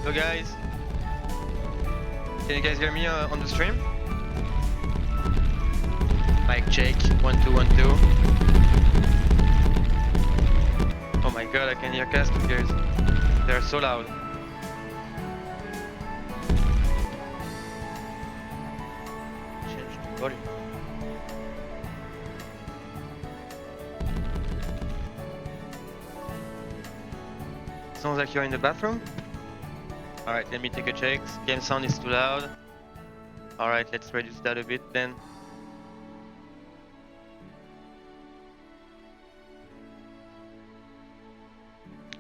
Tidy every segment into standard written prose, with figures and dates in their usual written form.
Hello guys, can you guys hear me on the stream? Mic check, 1 2 1 2. Oh my god, I can hear cast guys. They're so loud. Change the volume. Sounds like you're in the bathroom. Alright, let me take a check. Game sound is too loud. Alright, let's reduce that a bit then.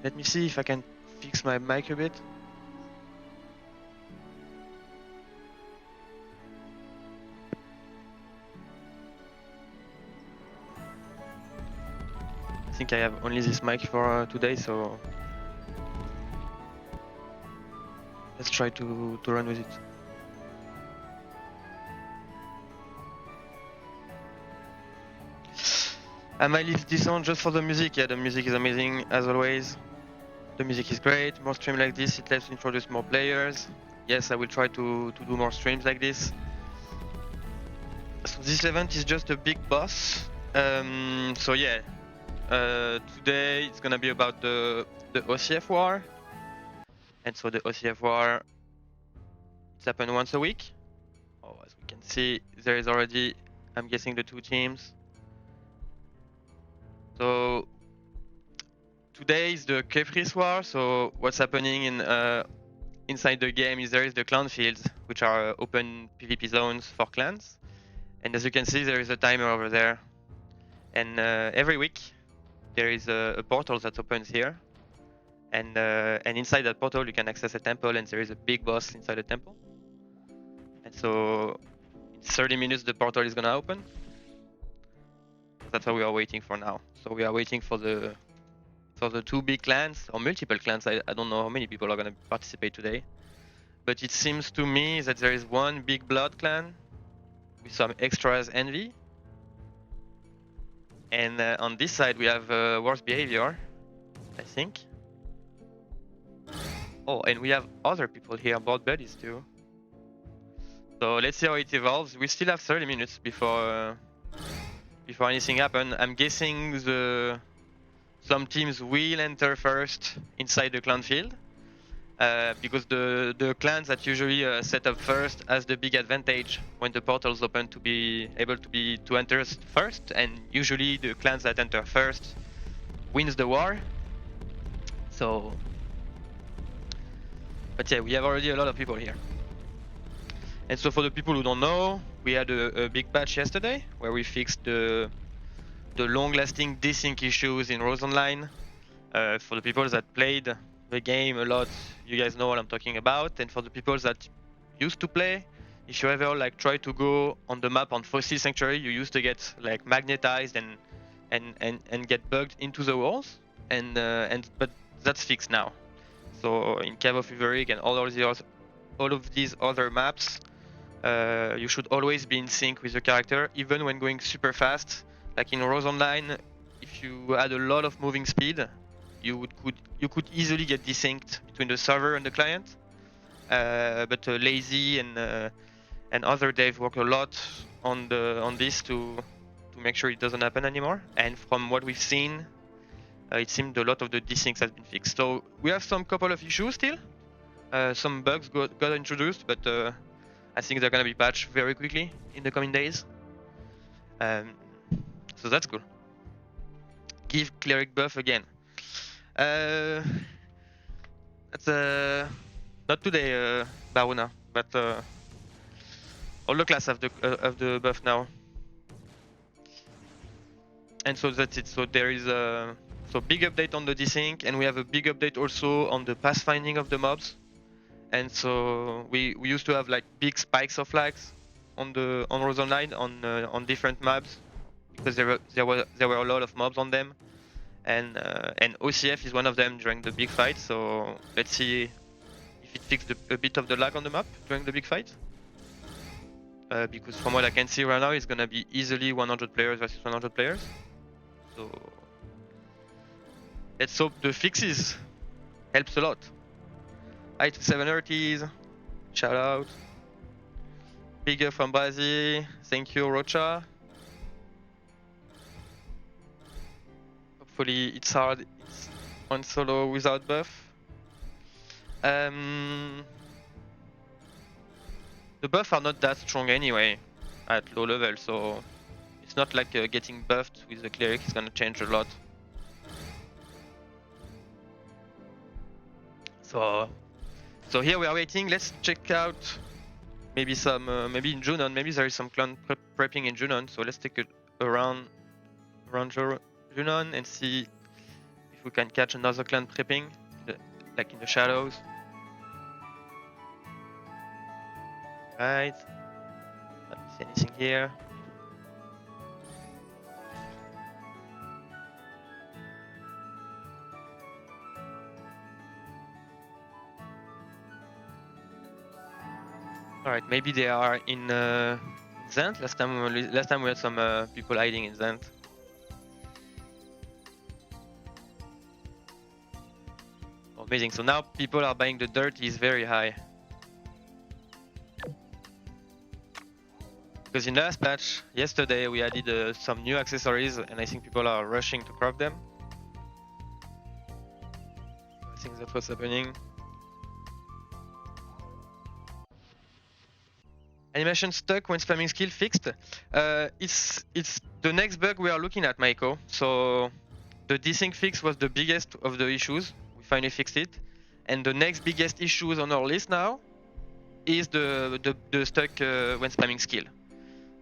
Let me see if I can fix my mic a bit. I think I have only this mic for today, so let's try to run with it. I might leave this on just for the music. Yeah, the music is amazing as always. The music is great. More streams like this, it lets me introduce more players. Yes, I will try to do more streams like this. So this event is just a big boss. So yeah, today it's gonna be about the OCF war. And so the OCF war, it's happened once a week. Oh, as we can see, there is already, I'm guessing, the two teams. So today is the Kepris war. So what's happening in inside the game is there is the clan fields, which are open PvP zones for clans. And as you can see, there is a timer over there. And every week there is a portal that opens here. And inside that portal you can access a temple, and there is a big boss inside the temple. And so in 30 minutes the portal is gonna open. That's what we are waiting for now. So we are waiting for the two big clans, or multiple clans. I don't know how many people are gonna participate today. But it seems to me that there is one big blood clan with some extras envy. And on this side we have worse behavior, I think. Oh, and we have other people here, board buddies too. So let's see how it evolves. We still have 30 minutes before anything happens. I'm guessing some teams will enter first inside the clan field. Because the clans that usually set up first has the big advantage when the portals open to be able to enter first, and usually the clans that enter first wins the war. So, but yeah, we have already a lot of people here. And so for the people who don't know, we had a big patch yesterday where we fixed the long-lasting desync issues in Rose Online. For the people that played the game a lot, you guys know what I'm talking about. And for the people that used to play, if you ever like try to go on the map on Fossil Sanctuary, you used to get like magnetized and get bugged into the walls. But that's fixed now. So in Cave of Iveric and all of these other maps, you should always be in sync with the character, even when going super fast. Like in Rose Online, if you had a lot of moving speed, you could easily get desynced between the server and the client. But Lazy and other devs work a lot on this to make sure it doesn't happen anymore. And from what we've seen, it seemed a lot of the desyncs has been fixed. So we have some couple of issues still. Some bugs got introduced, but I think they're gonna be patched very quickly in the coming days. So that's cool. Give cleric buff again. That's not today, Baruna, but all the class have the buff now. And so that's it. So there is a big update on the desync, and we have a big update also on the pathfinding of the mobs. And so we used to have like big spikes of flags on Rose Online on different maps because there were a lot of mobs on them, and OCF is one of them during the big fight. So let's see if it fixed a bit of the lag on the map during the big fight. Because from what I can see right now, it's gonna be easily 100 players versus 100 players. So let's hope the fixes helps a lot. Hi to 730s. Shout out. Bigger from Brazil. Thank you, Rocha. Hopefully it's hard. It's on solo without buff. The buffs are not that strong anyway at low level, so it's not like getting buffed with the cleric is gonna change a lot. So here we are waiting. Let's check out maybe some maybe in Junon. Maybe there is some clan prepping in Junon. So let's take a round around Junon and see if we can catch another clan prepping, like in the shadows. Right. Not see anything here. All right, maybe they are in Zant. Last time we had some people hiding in Zant. Oh, amazing. So now people are buying the dirt is very high. Because in last patch, yesterday, we added some new accessories, and I think people are rushing to craft them. I think that's what's happening. Animation stuck when spamming skill fixed. It's the next bug we are looking at, Maiko. So the desync fix was the biggest of the issues. We finally fixed it, and the next biggest issues on our list now is the stuck when spamming skill.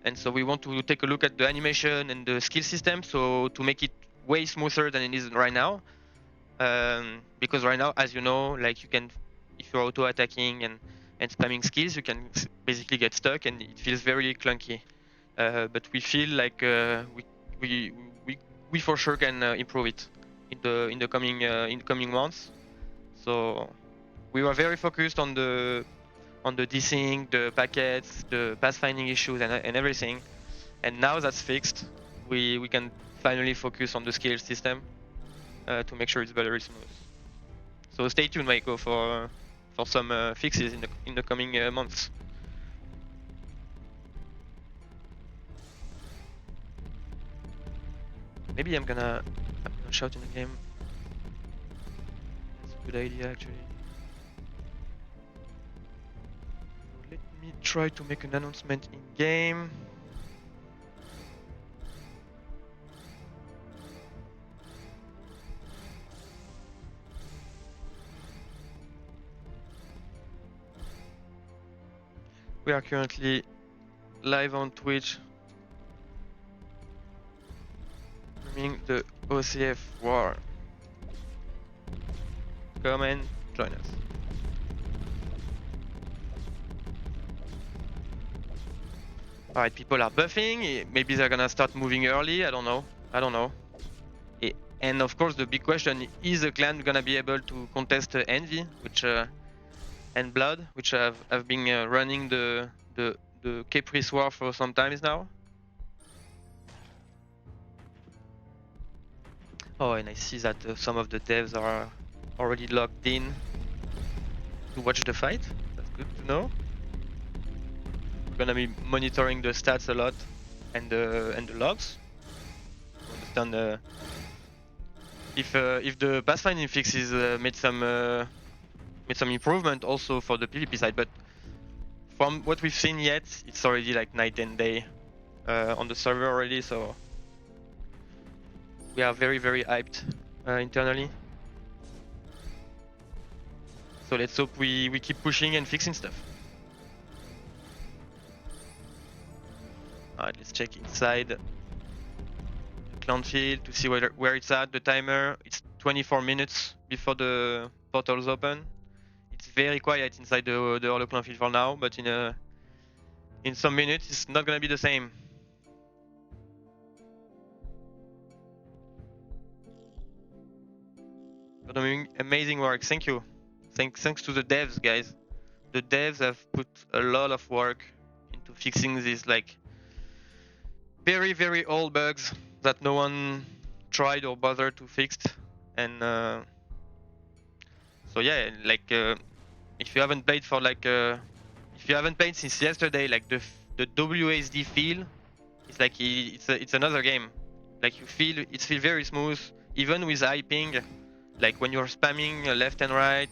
And so we want to take a look at the animation and the skill system, so to make it way smoother than it is right now. Because right now, as you know, like you can, if you're auto attacking and spamming skills, you can basically get stuck, and it feels very clunky. But we feel like we for sure can improve it in the coming months. So we were very focused on the desync, the packets, the pathfinding issues, and everything. And now that's fixed, we can finally focus on the skill system to make sure it's very smooth. So stay tuned, Maiko, for some fixes in the coming months. Maybe I'm gonna shout in the game. That's a good idea, actually. Let me try to make an announcement in game. We are currently live on Twitch, streaming the OCF war. Come and join us. Alright, people are buffing. Maybe they're gonna start moving early. I don't know. And of course, the big question is the clan gonna be able to contest Envy, which and Blood, which have been running the Kepris war for some times now. Oh, and I see that some of the devs are already logged in to watch the fight. That's good to know. We're gonna be monitoring the stats a lot and the logs to understand if the pathfinding fixes made some improvement also for the PvP side. But from what we've seen yet, it's already like night and day on the server already. So we are very hyped internally. So let's hope we keep pushing and fixing stuff. Alright, let's check inside the clan field to see where it's at. The timer, it's 24 minutes before the portals open. It's very quiet inside the Orlo Clan Field for now, but in some minutes it's not gonna be the same. You're doing amazing work, thank you. Thanks to the devs, guys. The devs have put a lot of work into fixing these like very old bugs that no one tried or bothered to fix. And so yeah, like if you haven't played for like if you haven't played since yesterday, like the WSD feel, it's like it's another game. Like it feels very smooth, even with high ping. Like when you're spamming left and right,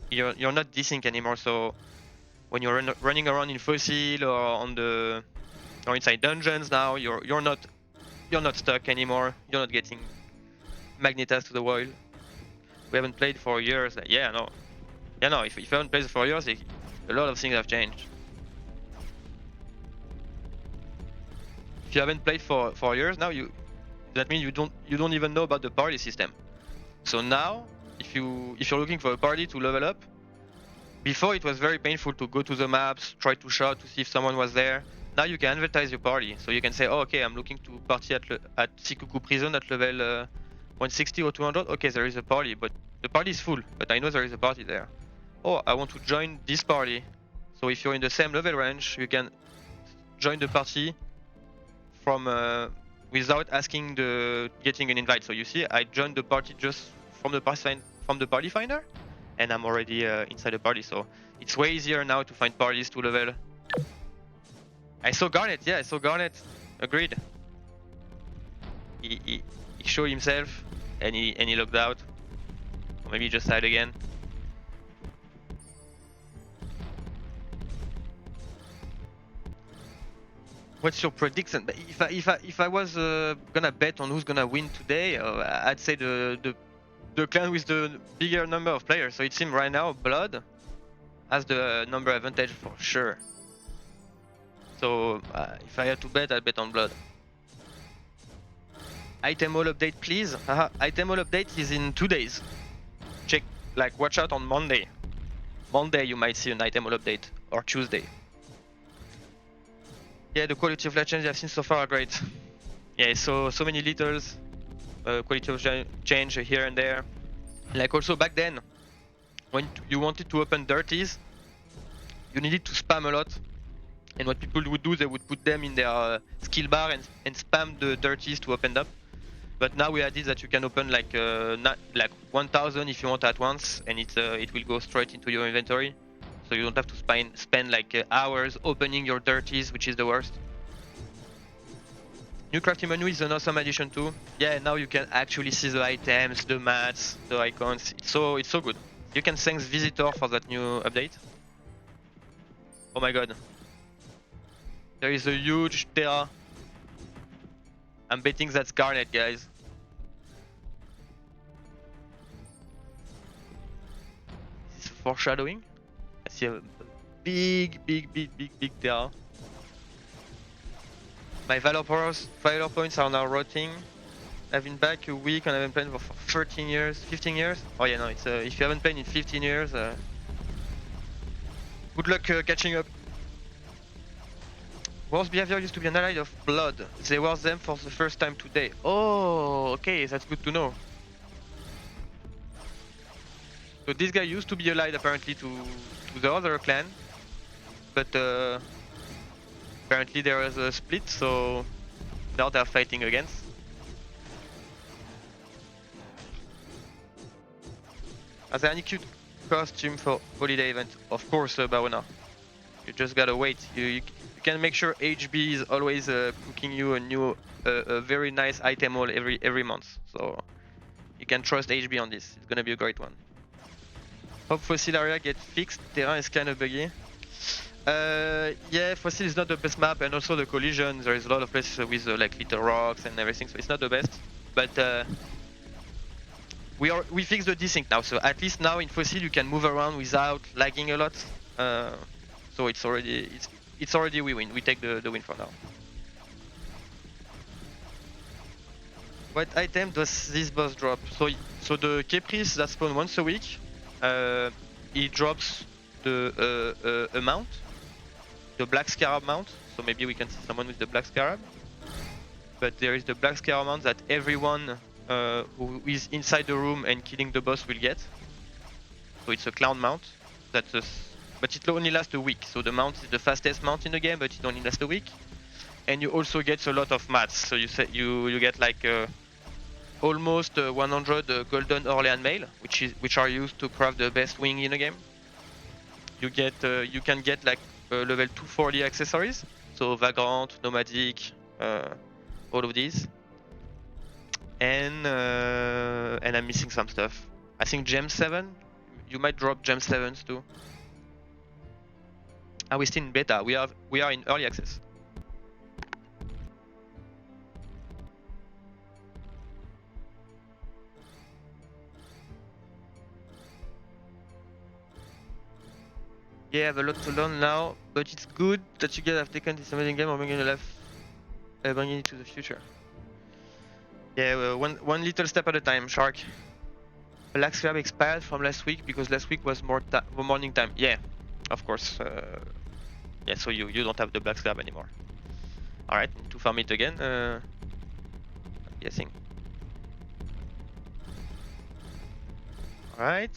you're not desync anymore. So when you're running around in fossil or inside dungeons now, you're not stuck anymore. You're not getting magnetized to the wall. We haven't played for years. Yeah, no. If you haven't played for years, a lot of things have changed. If you haven't played for years now, that means you don't even know about the party system. So now, if you're looking for a party to level up, before it was very painful to go to the maps, try to shout to see if someone was there. Now you can advertise your party, so you can say, oh, okay, I'm looking to party at Sikuku prison at level 160 or 200. Okay, there is a party, but the party is full, but I know there is a party there. Oh, I want to join this party. So if you're in the same level range, you can join the party from without getting an invite. So you see, I joined the party just from the party finder, and I'm already inside the party. So it's way easier now to find parties to level. I saw Garnet. Yeah, I saw Garnet. Agreed. He showed himself, and he logged out. Or maybe he just died again. What's your prediction? If I was gonna bet on who's gonna win today, I'd say the clan with the bigger number of players. So it seems right now Blood has the number advantage for sure. So if I had to bet, I'd bet on Blood. Item all update, please. Item all update is in 2 days. Check, like, watch out on Monday. Monday you might see an item all update, or Tuesday. Yeah, the quality of life changes I've seen so far are great. Yeah, so many littles, quality of change here and there. Like also back then, when you wanted to open dirties, you needed to spam a lot. And what people would do, they would put them in their skill bar and spam the dirties to open up. But now we added that you can open like 1000 if you want at once, and it will go straight into your inventory. So you don't have to spend like hours opening your dirties, which is the worst. New crafting menu is an awesome addition too. Yeah, now you can actually see the items, the mats, the icons. It's so good. You can thank Visitor for that new update. Oh my god. There is a huge Terra. I'm betting that's Garnet, guys. Is this foreshadowing? I see a big Terra. My Valor points are now rotting. I've been back a week and I've been playing for 13 years, 15 years. Oh yeah, no, it's if you haven't played in 15 years, good luck catching up. Worst behavior used to be an ally of Blood. They were them for the first time today. Oh, okay, that's good to know. So this guy used to be allied apparently to the other clan, but apparently there was a split, so now they're fighting against. Are there any cute costume for holiday event? Of course, Barona. You just gotta wait. You can make sure HB is always cooking you a new, very nice item all every month. So you can trust HB on this. It's gonna be a great one. Hope Fossil area get fixed. Terrain is kind of buggy. Yeah, Fossil is not the best map, and also the collision. There is a lot of places with like little rocks and everything, so it's not the best. But we fixed the desync now, so at least now in Fossil you can move around without lagging a lot. So it's already we win. We take the win for now. What item does this boss drop? So the Kepris that spawn once a week, it drops the mount, the black scarab mount. So maybe we can see someone with the black scarab. But there is the black scarab mount that everyone who is inside the room and killing the boss will get. So it's a clown mount. But it only lasts a week. So the mount is the fastest mount in the game, but it only lasts a week. And you also get a lot of mats. So you get like almost 100 golden Orlean mail, which are used to craft the best wing in a game. You can get like level 240 accessories, so Vagrant, Nomadic, all of these. And I'm missing some stuff. I think Gem 7. You might drop Gem 7s too. Are we still in beta? We are in early access. Yeah, I have a lot to learn now, but it's good that you guys have taken this amazing game and bringing it to the future. Yeah, one little step at a time, Shark. Black Scrap expired from last week because last week was more morning time. Yeah, of course. Yeah, so you don't have the Black Scrap anymore. Alright, to farm it again, I'm guessing. Alright.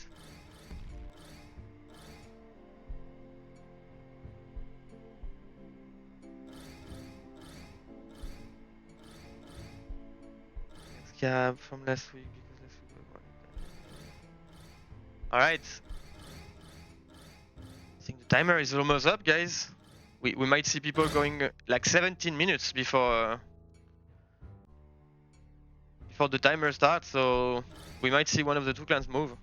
Scrap from last week because last week was morning time. Alright. I think the timer is almost up, guys. We might see people going like 17 minutes before the timer starts, so we might see one of the two clans move.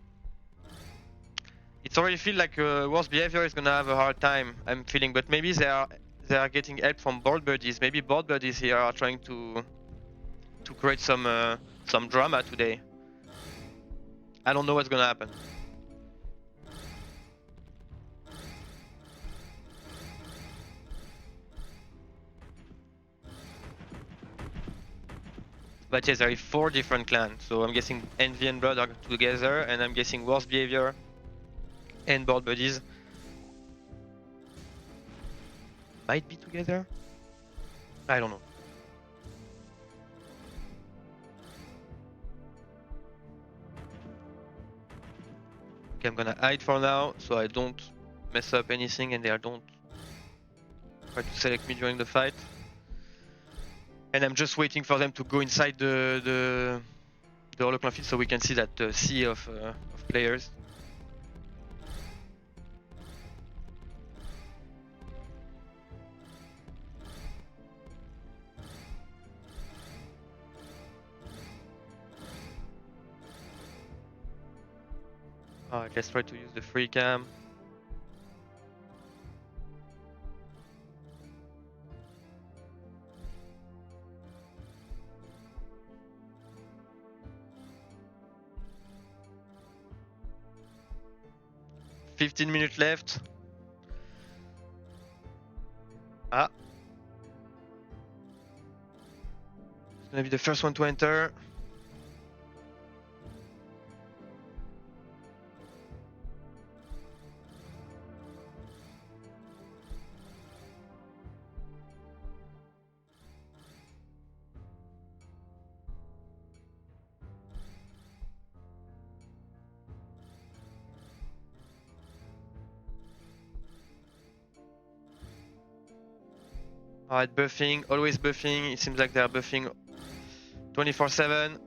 It's already feel like worst behavior is gonna have a hard time, I'm feeling, but maybe they are getting help from board buddies. Maybe board buddies here are trying to create some drama today. I don't know what's gonna happen. But yes, there are 4 different clans, so I'm guessing Envy and Blood are together, and I'm guessing Worst Behavior and Board Buddies might be together? I don't know. Okay, I'm gonna hide for now, so I don't mess up anything and they don't try to select me during the fight. And I'm just waiting for them to go inside the Orlo Clan Field so we can see that sea of players. Alright, let's try to use the free cam. "15 minutes left." Ah. It's gonna be the first one to enter. Alright, buffing, always buffing. It seems like they're buffing 24/7.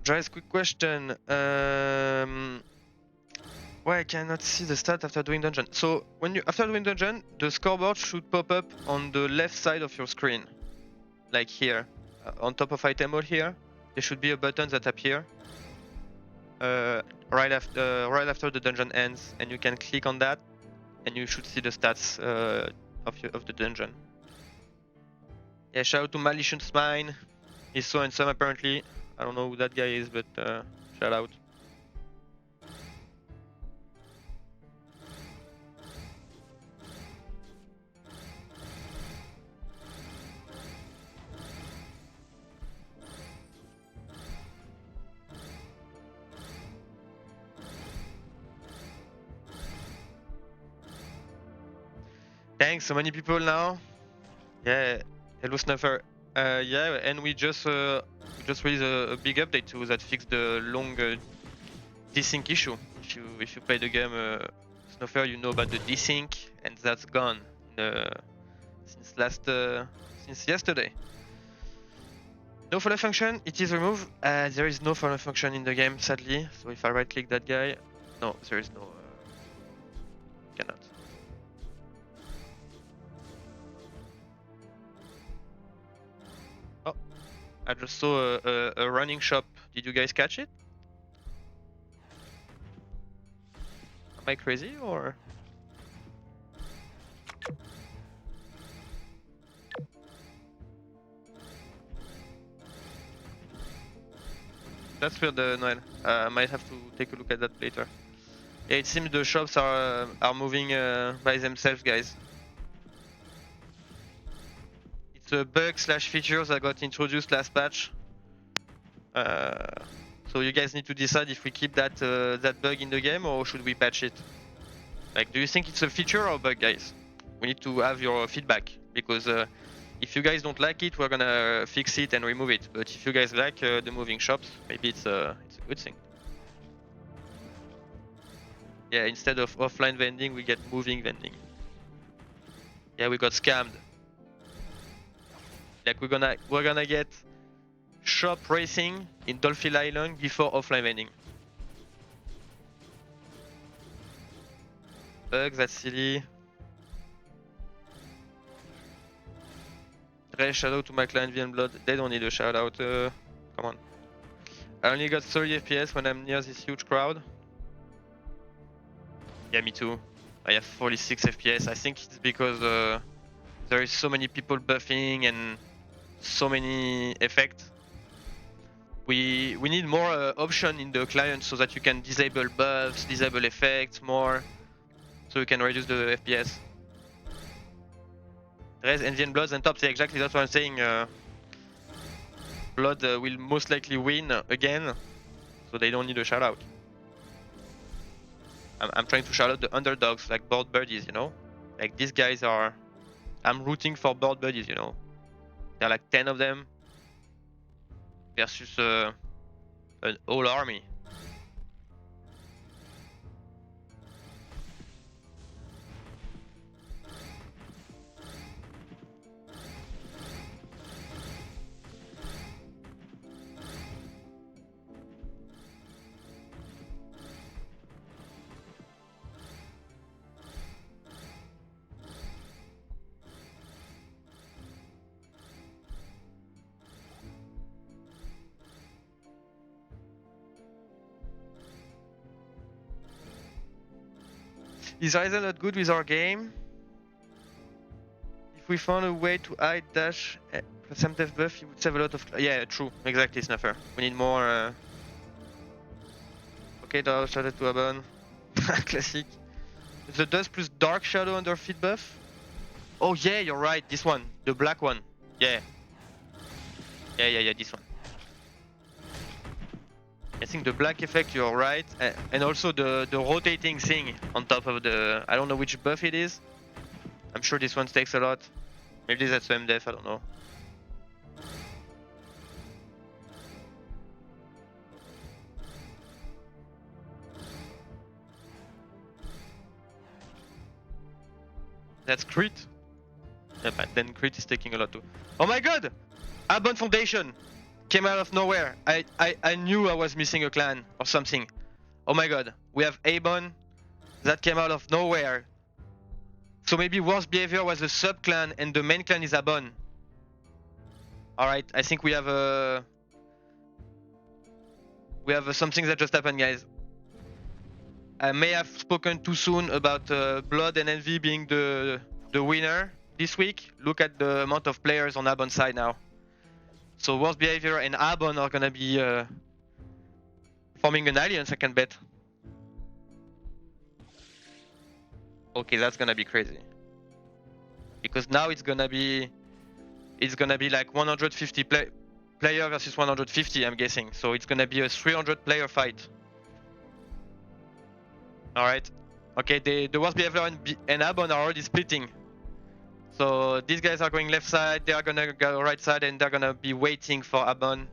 Dries, quick question. Why I cannot see the stat after doing dungeon? So when you after doing dungeon, the scoreboard should pop up on the left side of your screen, like here, on top of item all here. There should be a button that appears right after the dungeon ends, and you can click on that, and you should see the stats of the dungeon. Yeah, shout out to Malicious Mine. He's so handsome apparently. I don't know who that guy is, but shout out. Thanks, so many people now. Yeah, hello Snuffer. Yeah, and we just released a big update too that fixed the long desync issue. if you play the game Snowfire, you know about the desync, and that's gone since yesterday. No follow function, it is removed. There is no follow function in the game, sadly. So if I right click that guy, no, there is no. Cannot. Oh, I just saw a running shop. Did you guys catch it? Am I crazy or? That's weird, Noel. I might have to take a look at that later. Yeah, it seems the shops are moving by themselves, guys. It's a bug slash feature that got introduced last patch. So you guys need to decide if we keep that that bug in the game or should we patch it. Like, do you think it's a feature or a bug, guys? We need to have your feedback because if you guys don't like it, we're gonna fix it and remove it. But if you guys like the moving shops, maybe it's a good thing. Yeah, instead of offline vending, we get moving vending. Yeah, we got scammed. Like we're gonna get shop racing in Dolphin Island before offline vending. Bugs, that's silly. Ray, shout out to my client VN Blood. They don't need a shout out. Come on. I only got 30 FPS when I'm near this huge crowd. Yeah, me too. I have 46 FPS. I think it's because there is so many people buffing and so many effects. We need more option in the client so that you can disable buffs, disable effects more, so you can reduce the FPS. Res, NVN Bloods and tops, yeah, exactly, that's what I'm saying. Blood will most likely win again, so they don't need a shout out. I'm trying to shout out the underdogs, like board buddies, you know? Like these guys are... I'm rooting for board buddies, you know? There are like 10 of them versus an whole army. Is Ryzen not good with our game? If we found a way to hide dash plus some death buff, you would save a lot of... Yeah, true. Exactly, Snuffer. We need more... Okay, Dao, shout out to Abon. Classic. The dust plus dark shadow under feet buff? Oh yeah, you're right. This one. The black one. Yeah. Yeah, this one. I think the black effect, you're right, and also the rotating thing on top of the... I don't know which buff it is. I'm sure this one takes a lot. Maybe that's MDef, I don't know. That's crit. Yeah, but then crit is taking a lot too. Oh my god! Abon Foundation! Came out of nowhere. I knew I was missing a clan or something. Oh my god, we have Abon that came out of nowhere. So maybe worst behavior was a sub clan and the main clan is Abon. Alright, I think we have something that just happened, guys. I may have spoken too soon about Blood and Envy being the winner this week. Look at the amount of players on Abon's side now. So worst behavior and Abon are gonna be forming an alliance, I can bet. Okay, that's gonna be crazy. Because now it's gonna be like 150 player versus 150, I'm guessing. So it's gonna be a 300 player fight. Alright. Okay, the worst behavior and Abon are already splitting. So these guys are going left side, they are gonna go right side, and they're gonna be waiting for Abon,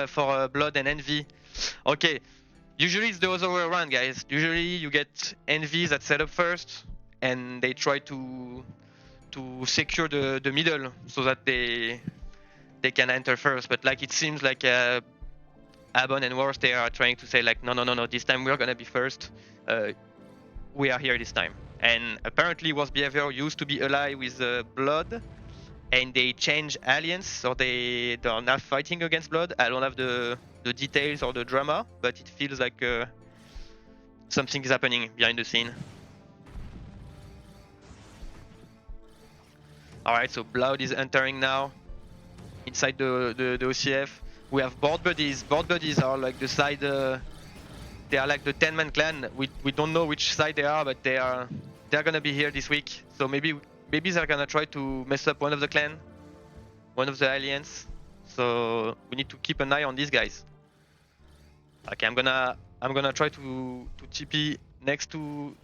for Blood and Envy. Okay, Usually it's the other way around, guys. Usually you get Envy that set up first, and they try to secure the middle so that they can enter first. But like it seems like Abon and Wars, they are trying to say like no, this time we're gonna be first. We are here this time. And apparently Wars behavior used to be ally with Blood, and they change alliance, so they are now fighting against Blood. I don't have the details or the drama, but it feels like something is happening behind the scene. Alright, so Blood is entering now inside the OCF. We have board buddies. Board buddies are like the side. They are like the 10-man clan. We don't know which side they are, but they're gonna be here this week. So maybe they're gonna try to mess up one of the clan, one of the alliance. So we need to keep an eye on these guys. Okay, I'm gonna try to TP next to.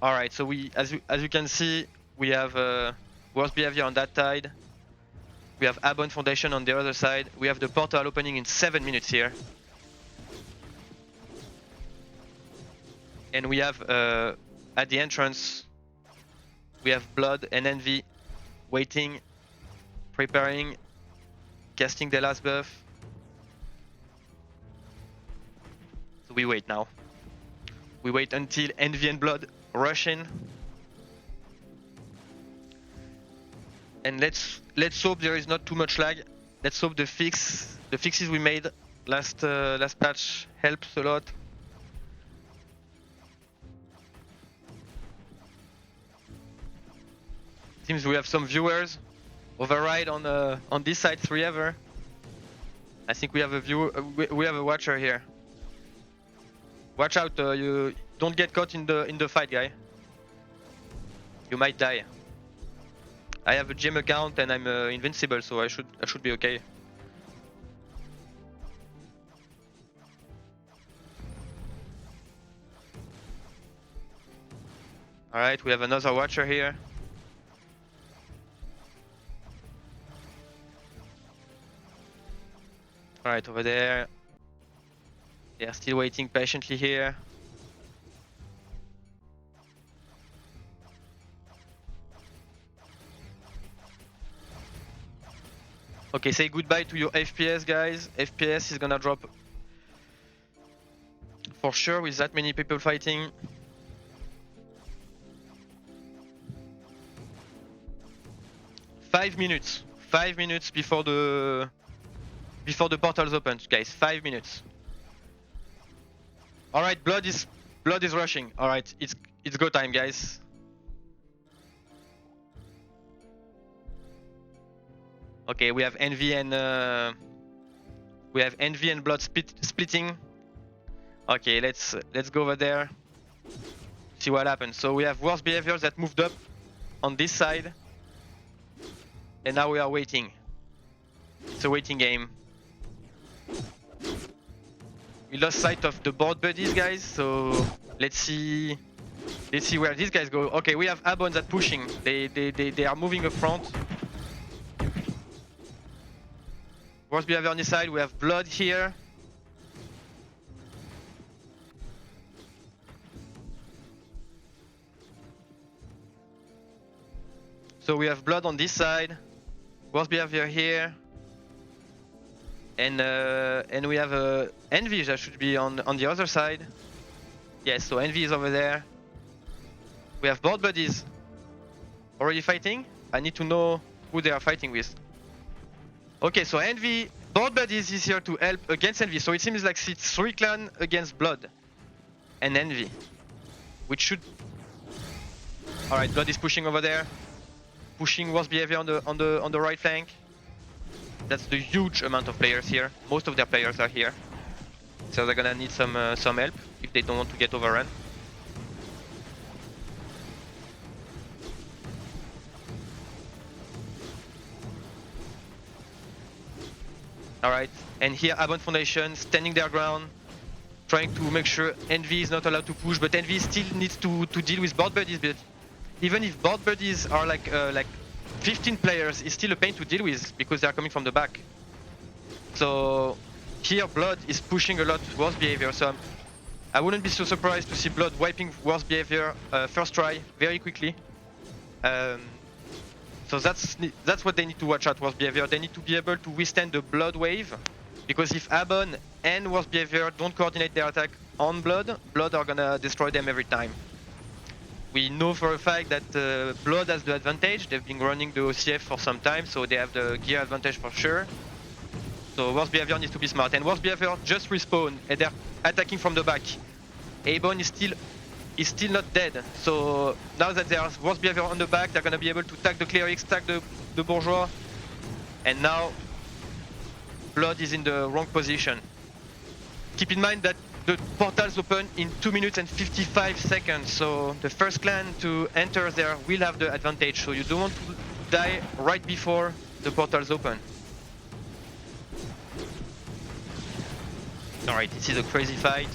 All right, so we as you can see, we have worst behavior on that side. We have Abon Foundation on the other side. We have the portal opening in 7 minutes here. And we have at the entrance, we have Blood and Envy waiting, preparing, casting the last buff. So we wait now. We wait until Envy and Blood rush in. And let's hope there is not too much lag. Let's hope the fixes we made last patch helps a lot. Seems we have some viewers. Override on this side 3 ever. I think we have a viewer. We have a watcher here. Watch out! You don't get caught in the fight, guy. You might die. I have a gym account and I'm invincible, so I should be okay. All right, we have another watcher here. All right, over there. They are still waiting patiently here. Okay, say goodbye to your FPS, guys. FPS is gonna drop for sure with that many people fighting. Five minutes before the portals open, guys. 5 minutes. All right, blood is rushing. All right, it's go time, guys. Okay, we have Envy and Blood splitting. Okay, let's go over there. See what happens. So we have worse behaviors that moved up on this side, and now we are waiting. It's a waiting game. We lost sight of the board buddies, guys. So let's see where these guys go. Okay, we have Abon that pushing. They are moving up front. Worse behavior on this side. We have Blood here. So we have Blood on this side. Worse behavior here. And we have Envy that should be on the other side. Yes, so Envy is over there. We have board buddies already fighting. I need to know who they are fighting with. Okay, so Envy, board buddies is here to help against Envy. So it seems like it's 3 clans against Blood and Envy, which should. All right, Blood is pushing over there, pushing worse behavior on the right flank. That's the huge amount of players here. Most of their players are here, so they're gonna need some help if they don't want to get overrun. Alright, and here Abon Foundation standing their ground, trying to make sure Envy is not allowed to push, but Envy still needs to deal with board buddies. But even if board buddies are like 15 players, it's still a pain to deal with because they are coming from the back. So here Blood is pushing a lot worse behavior, so I wouldn't be so surprised to see Blood wiping worse behavior first try very quickly. So that's what they need to watch out, worse behavior. They need to be able to withstand the Blood wave, because if Abon and worse behavior don't coordinate their attack on Blood, Blood are gonna destroy them every time. We know for a fact that Blood has the advantage. They've been running the OCF for some time, so they have the gear advantage for sure. So worse behavior needs to be smart, and worse behavior just respawn and they're attacking from the back. Abon is still not dead, so now that there's worse behavior on the back, they're gonna be able to tag the clerics, tag the bourgeois, and now Blood is in the wrong position. Keep in mind that the portals open in 2 minutes and 55 seconds, so the first clan to enter there will have the advantage, so you don't want to die right before the portals open. Alright, this is a crazy fight.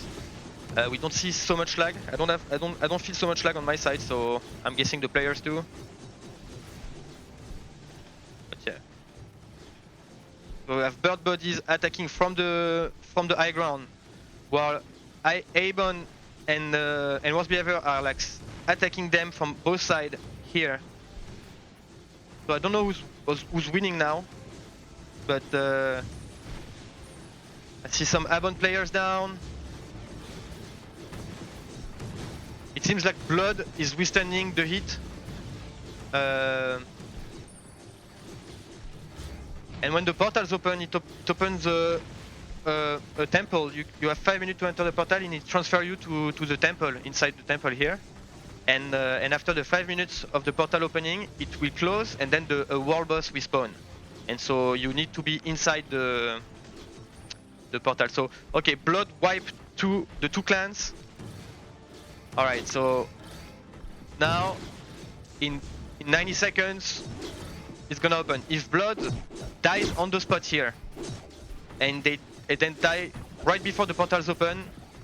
We don't see so much lag. I don't feel so much lag on my side, so I'm guessing the players do. But yeah. So we have bird bodies attacking from the high ground, while Abon and worse behavior are like attacking them from both sides here. So I don't know who's winning now, but I see some Abon players down. It seems like Blood is withstanding the heat. And when the portals open, it opens a temple. You have 5 minutes to enter the portal, and it transfers you to the temple, inside the temple here. And after the 5 minutes of the portal opening, it will close, and then a world boss will spawn. And so you need to be inside the portal. So okay, Blood wiped the two clans. Alright, so now in 90 seconds it's gonna open. If Blood dies on the spot here and they then die right before the portals open,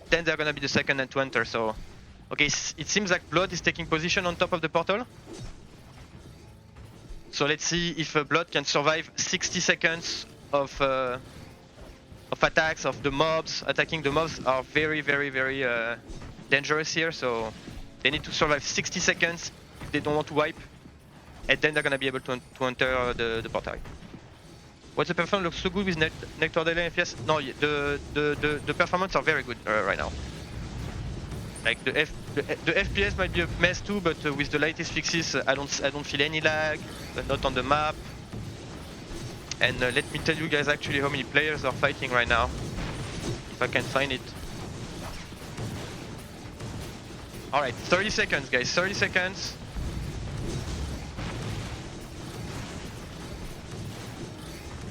then they're gonna be the second to enter. So okay, it seems like Blood is taking position on top of the portal. So let's see if Blood can survive 60 seconds of attacks of the mobs. Attacking the mobs are very dangerous here, so they need to survive 60 seconds if they don't want to wipe, and then they're gonna be able to enter the portal. What's the performance looks so good with Nectar Delay FPS? No, the performance are very good right now. Like the FPS might be a mess too, but with the latest fixes, I don't feel any lag, not on the map. And let me tell you guys actually how many players are fighting right now, if I can find it. Alright, 30 seconds guys, 30 seconds.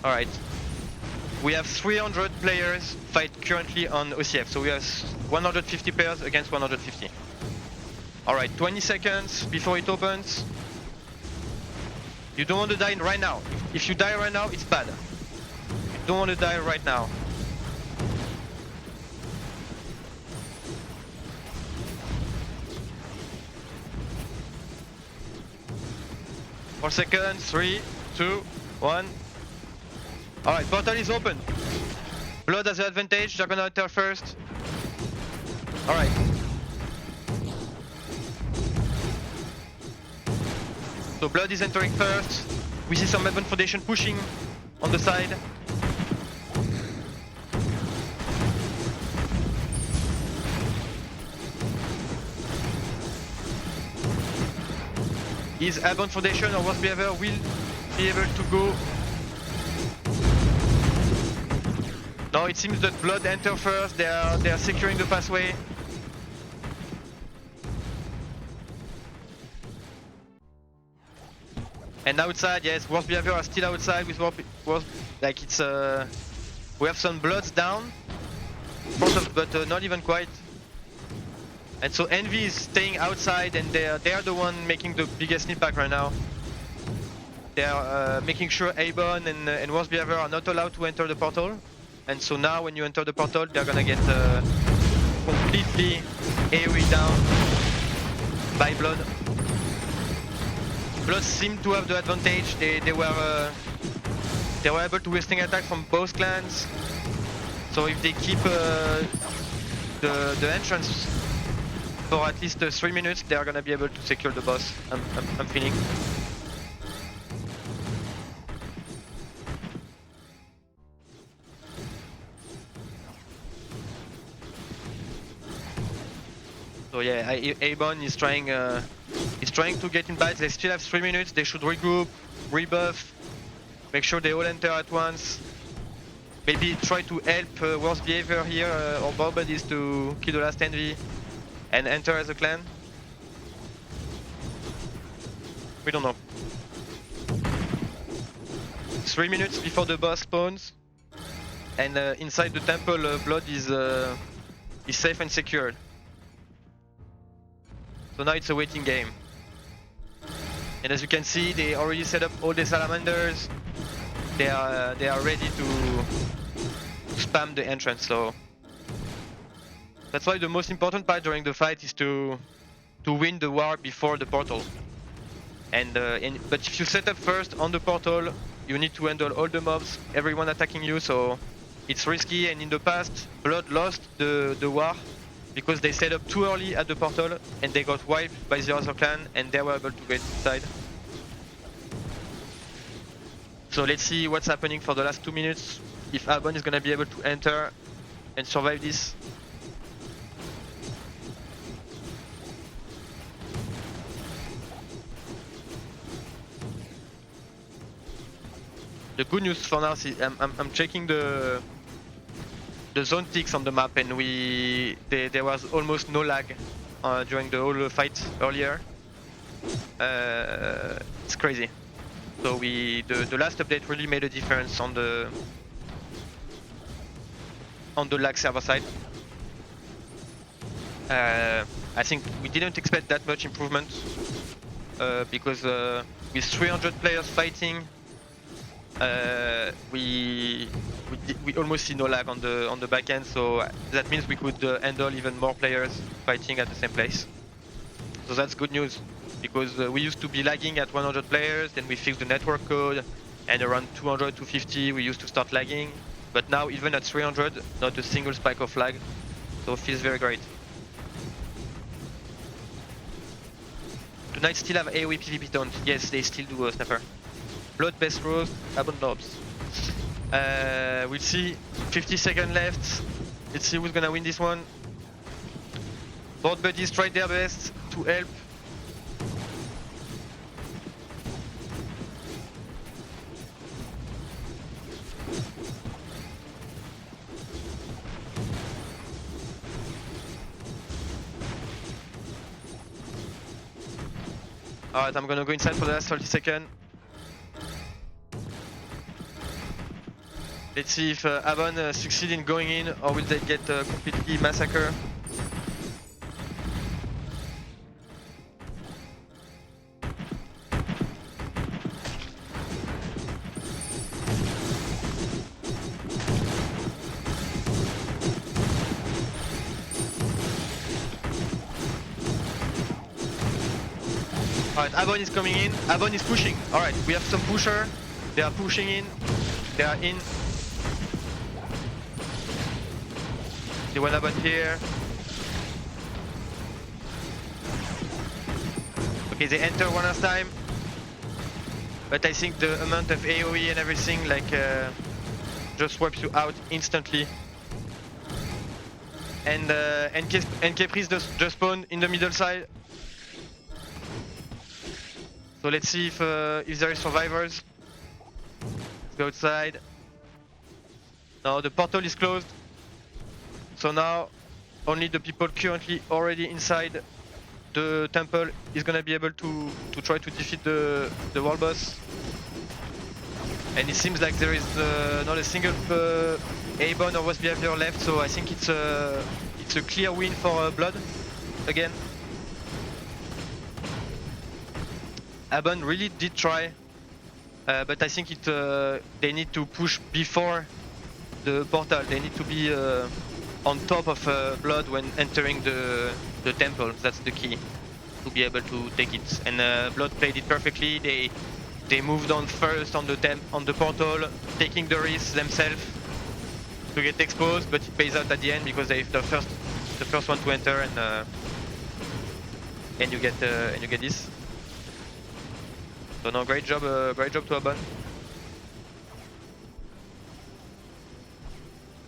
Alright, we have 300 players fight currently on OCF, so we have 150 players against 150. Alright, 20 seconds before it opens. You don't want to die right now. If you die right now, it's bad. You don't want to die right now. Four seconds, 3, 2, 1. Alright, portal is open. Blood has the advantage, they're gonna enter first. Alright. So Blood is entering first. We see some Heaven Foundation pushing on the side. Is Heaven Foundation or worse behavior will be able to go? No, it seems that Blood enter first. They are securing the pathway. And outside, yes, worse behavior are still outside with worse, like it's we have some Bloods down, but not even quite. And so Envy is staying outside, and they are the one making the biggest impact right now. They are making sure Abon and worse behavior are not allowed to enter the portal. And so now when you enter the portal, they're gonna get completely AoE down by Blood. Blood seem to have the advantage. They were able to withstand attack from both clans. So if they keep the entrance for at least 3 minutes, they are gonna be able to secure the boss. I'm feeling. So yeah, Abon is trying to get in bites. They still have 3 minutes. They should regroup, rebuff, make sure they all enter at once. Maybe try to help worst behavior here or Barbadis to kill the last envy and enter as a clan. We don't know. 3 minutes before the boss spawns, and inside the temple, blood is safe and secured. So now it's a waiting game. And as you can see, they already set up all the salamanders. They are ready to spam the entrance. So that's why the most important part during the fight is to win the war before the portal. But if you set up first on the portal, you need to handle all the mobs, everyone attacking you. So it's risky. And in the past, Blood lost the war because they set up too early at the portal and they got wiped by the other clan and they were able to get inside. So let's see what's happening for the last 2 minutes, if Abon is gonna be able to enter and survive this. The good news for now is I'm checking the zone ticks on the map, and there was almost no lag during the whole fight earlier. It's crazy. So the last update really made a difference on the lag server side. I think we didn't expect that much improvement because with 300 players fighting, we almost see no lag on the back end. So that means we could handle even more players fighting at the same place. So that's good news, because we used to be lagging at 100 players, then we fixed the network code, and around 200, 250 we used to start lagging. But now even at 300, not a single spike of lag, so it feels very great. Do Knights still have AoE PvP taunt? Yes, they still do, Snapper. Blood, Best Rose, Abon Lobs. We'll see, 50 seconds left. Let's see who's gonna win this one. Both buddies tried their best to help. Alright, I'm gonna go inside for the last 30 seconds. Let's see if Abon succeed in going in, or will they get completely massacred. Alright, Abon is coming in. Abon is pushing. Alright, we have some pusher. They are pushing in. They are in. See one Abon here. Okay, they enter one last time. But I think the amount of AoE and everything just wipes you out instantly. And Kepris just spawned in the middle side. So let's see if there is survivors. Let's go outside. No, the portal is closed. So now only the people currently already inside the temple is gonna be able to try to defeat the world boss. And it seems like there is not a single Abon or worst behavior left, so I think it's a clear win for Blood again. Abon really did try, but I think they need to push before the portal. They need to be on top of Blood when entering the temple. That's the key to be able to take it. And Blood played it perfectly. They moved on first on the portal, taking the risk themselves. to get exposed, but it pays out at the end because they're the first one to enter, and you get this. So no, great job to Aban.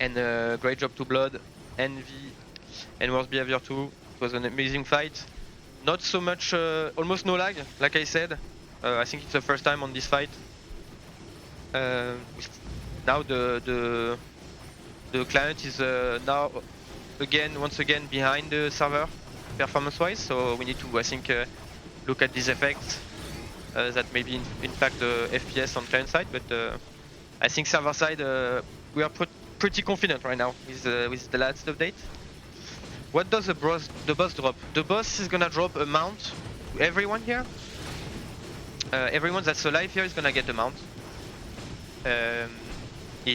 And great job to Blood, Envy, and Worst Behavior too. It was an amazing fight. Not so much, almost no lag, like I said. I think it's the first time on this fight. Now the client is now once again behind the server performance-wise. So we need to, I think, look at these effects that maybe impact the FPS on client side. But I think server side we are pretty confident right now with the last update. What does the boss drop? The boss is gonna drop a mount to everyone here. Everyone that's alive here is gonna get a mount.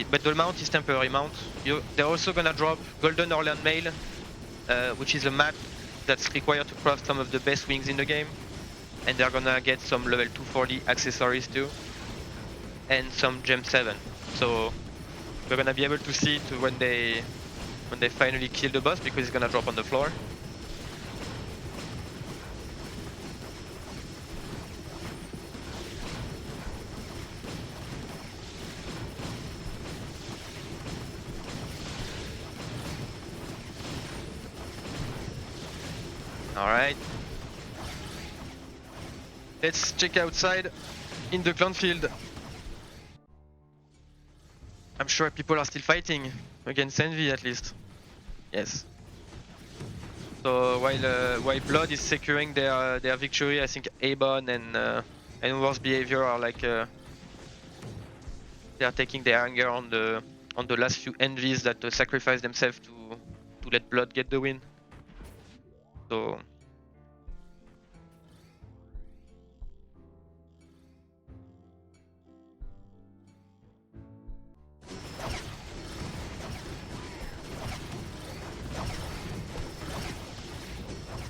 But the mount is temporary mount. They're also gonna drop Golden Orlean Mail, which is a map that's required to craft some of the best wings in the game. And they're gonna get some level 240 accessories too. And some Gem 7. So we're gonna be able to see it when they finally kill the boss, because it's gonna drop on the floor. Alright. Let's check outside in the clan field. I'm sure people are still fighting against Envy at least. Yes. So while Blood is securing their victory, I think Abon and Worst Behavior are like they are taking their anger on the last few Envies that sacrifice themselves to let Blood get the win. So.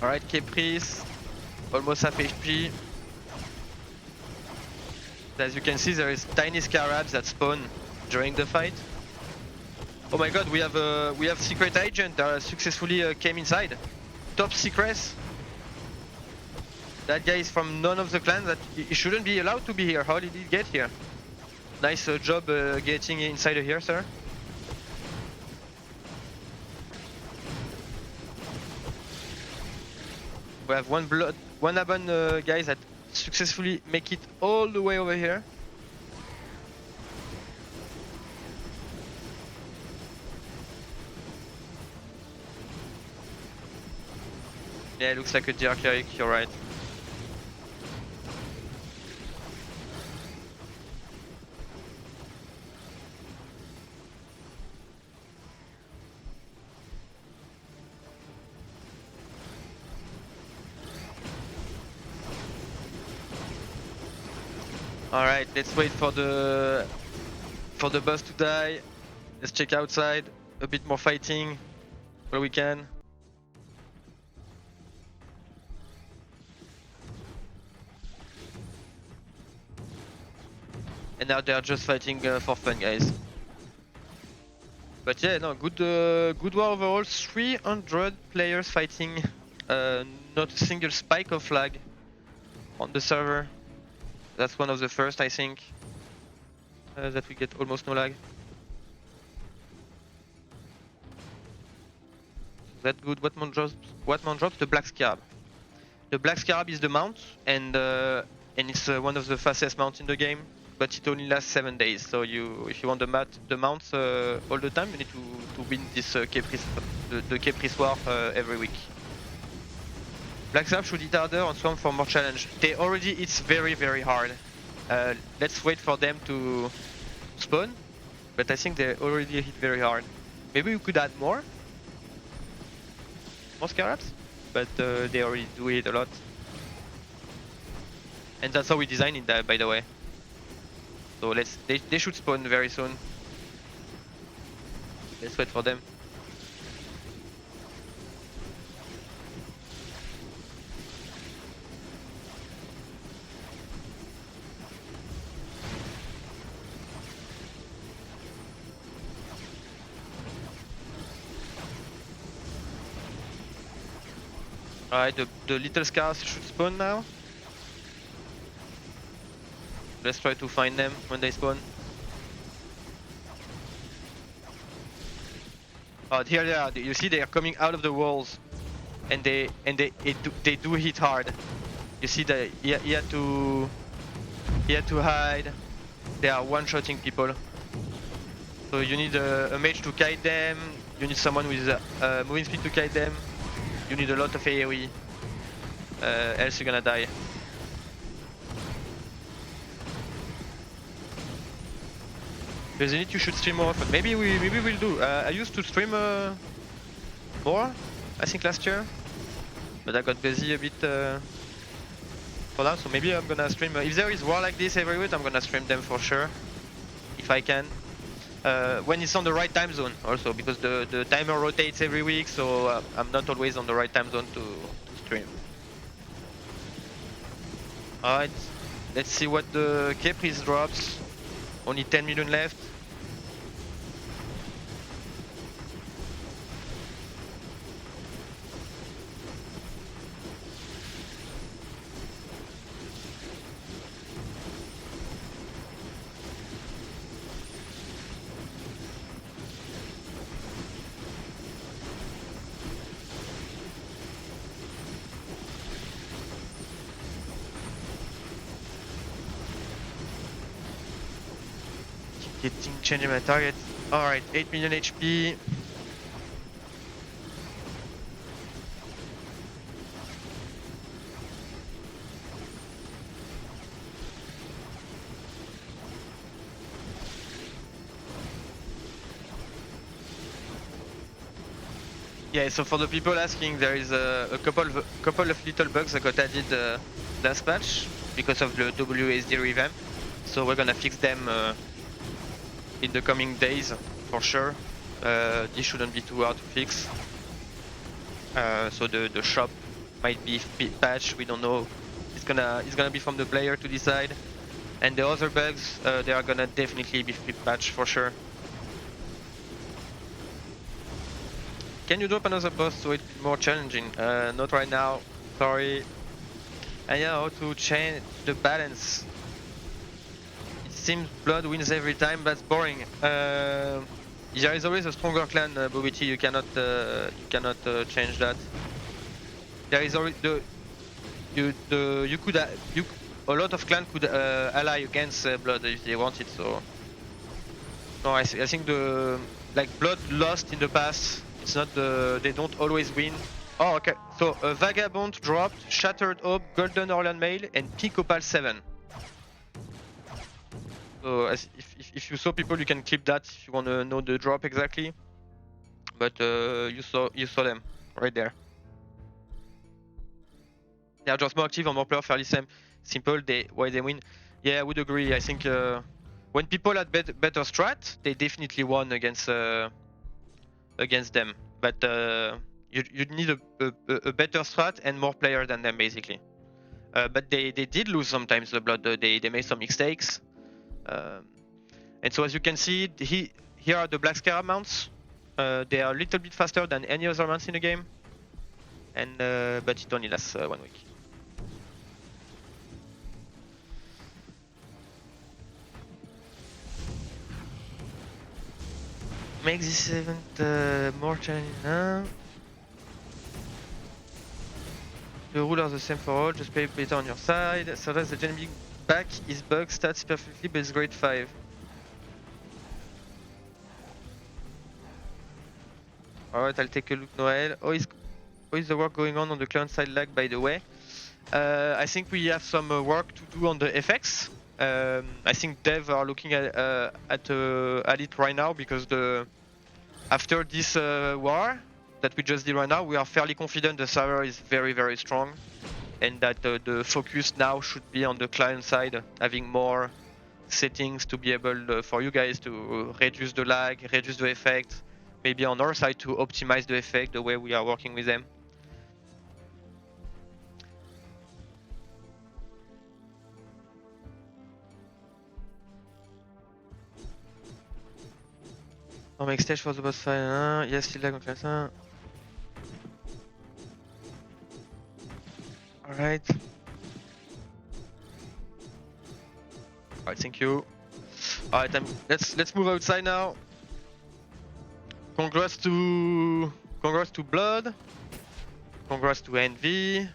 Alright, Kepris, almost half HP. As you can see, there is tiny scarabs that spawn during the fight. Oh my god, we have secret agent that successfully came inside. Top secret. That guy is from none of the clans. That he shouldn't be allowed to be here. How did he get here? Nice job getting inside here, sir. We have one Aban guys that successfully make it all the way over here. Yeah, it looks like a DR cleric, you're right. Alright, let's wait for the boss to die. Let's check outside, a bit more fighting where we can. And now they are just fighting for fun, guys. But yeah, no, good war overall. 300 players fighting, not a single spike of lag on the server. That's one of the first, I think, that we get almost no lag. That's good. What mount drops? The Black Scarab. The Black Scarab is the mount, and it's one of the fastest mounts in the game. But it only lasts 7 days. So if you want the mounts all the time, you need to win this Kepris, the Kepris war every week. Black Scarab should hit harder on Swarm for more challenge. It's very, very hard. Let's wait for them to spawn, but I think they already hit very hard. Maybe we could add more Scarabs, but they already do it a lot. And that's how we designed it, by the way. So they should spawn very soon. Let's wait for them. Alright, the little scars should spawn now. Let's try to find them when they spawn. Oh, here they are. You see, they are coming out of the walls, and they do hit hard. You see that he had to hide. They are one-shotting people. So you need a mage to kite them. You need someone with moving speed to kite them. You need a lot of AoE. Else you're gonna die. Resident, you should stream more often. Maybe we'll do. I used to stream more, I think last year, but I got busy a bit for now. So maybe I'm gonna stream. If there is war like this every week, I'm gonna stream them for sure, if I can. When it's on the right time zone, also because the timer rotates every week, so I'm not always on the right time zone to stream. Alright, let's see what the Kepris drops. Only 10 million left. Changing my target. Alright, 8 million HP. Yeah, so for the people asking, there is a couple of little bugs that got added last patch because of the WSD revamp. So we're gonna fix them in the coming days for sure. This shouldn't be too hard to fix. So the shop might be patched. We don't know. It's gonna be from the player to decide. And the other bugs, they are gonna definitely be patched for sure. Can you drop another boss so it's more challenging? Not right now. Sorry. And yeah, how to change the balance? Seems blood wins every time. That's boring. There is always a stronger clan, Bobity. You cannot change that. There is already a lot of clans could ally against blood if they wanted. So no, I think the blood lost in the past. It's not they don't always win. Oh, okay. So Vagabond dropped, Shattered Hope, Golden Orlan Mail, and Pink Opal 7. So if you saw people, you can clip that if you want to know the drop exactly. But you saw them right there. They are just more active and more player fairly simple. Why they win? Yeah, I would agree. I think when people had better strat, they definitely won against them. But you need a better strat and more player than them basically. But they did lose sometimes the blood. They made some mistakes. And so as you can see, here are the Black Scarab mounts. They are a little bit faster than any other mounts in the game, and but it only lasts 1 week. Make this event more challenging now. The rules are the same for all, just play better on your side. So that's the Gen back is bug stats perfectly, but it's grade 5. Alright, I'll take a look, Noel. How is the work going on the client side lag, by the way? I think we have some work to do on the effects. I think dev are looking at it right now because after this war that we just did right now, we are fairly confident the server is very, very strong, and that the focus now should be on the client side, having more settings to be able for you guys to reduce the lag, reduce the effect, maybe on our side to optimize the effect the way we are working with them. On make stage for the boss fight, yes, still lag on class 1. Alright. Alright, thank you. Alright, let's move outside now. Congrats to Blood. Congrats to Envy.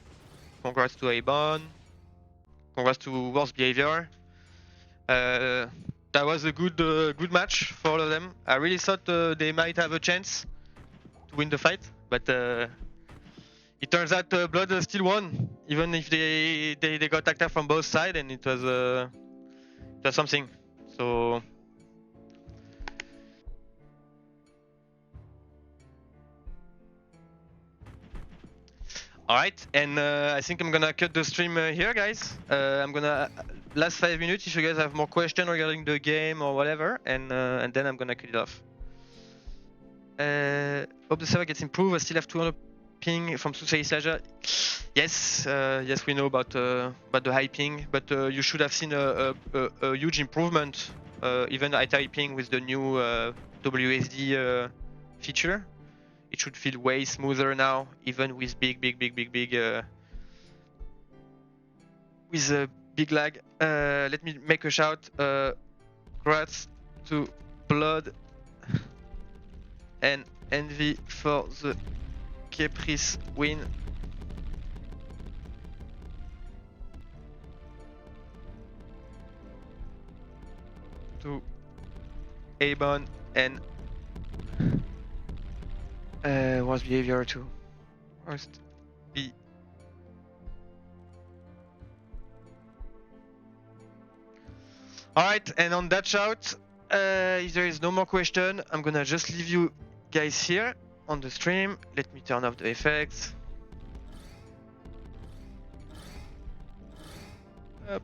Congrats to Abon. Congrats to Worst Behavior. That was a good match for all of them. I really thought they might have a chance to win the fight, but it turns out Blood still won, even if they got attacked from both sides, and it was something. So alright, and I think I'm gonna cut the stream here, guys. I'm gonna last 5 minutes if you guys have more questions regarding the game or whatever, and then I'm gonna cut it off. Hope the server gets improved. I still have 200 ping from Southeast Asia. Yes, yes, we know about the high ping, but you should have seen a huge improvement, even at high ping with the new WSD feature. It should feel way smoother now, even with big with a big lag. Let me make a shout. Congrats to Blood and Envy for the Kepris win. To Abon and Worst Behavior too. Worst B. Alright, and on that shout, if there is no more question, I'm gonna just leave you guys here on the stream. Let me turn off the effects. Up.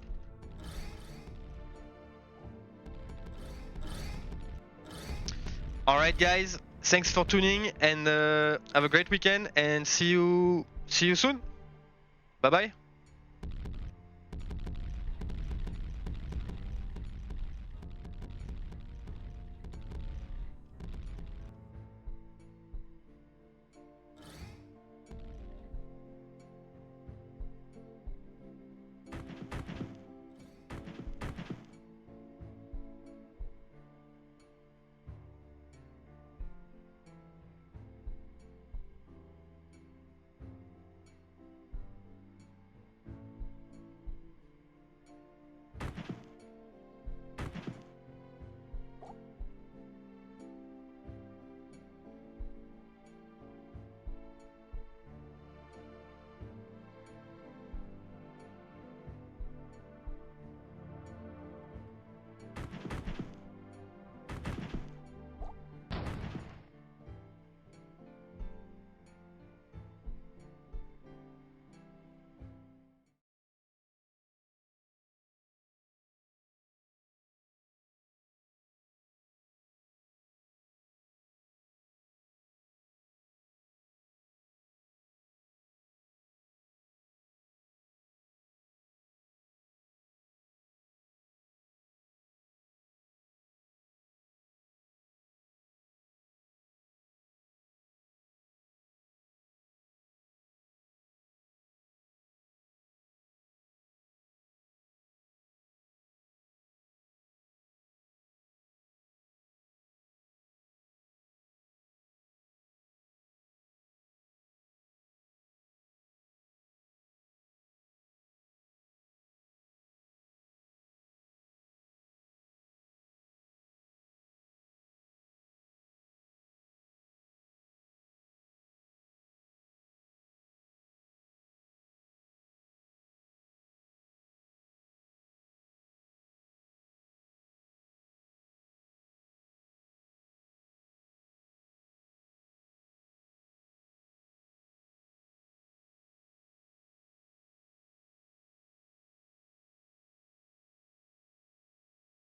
Alright guys, thanks for tuning, and have a great weekend, and see you soon. Bye bye.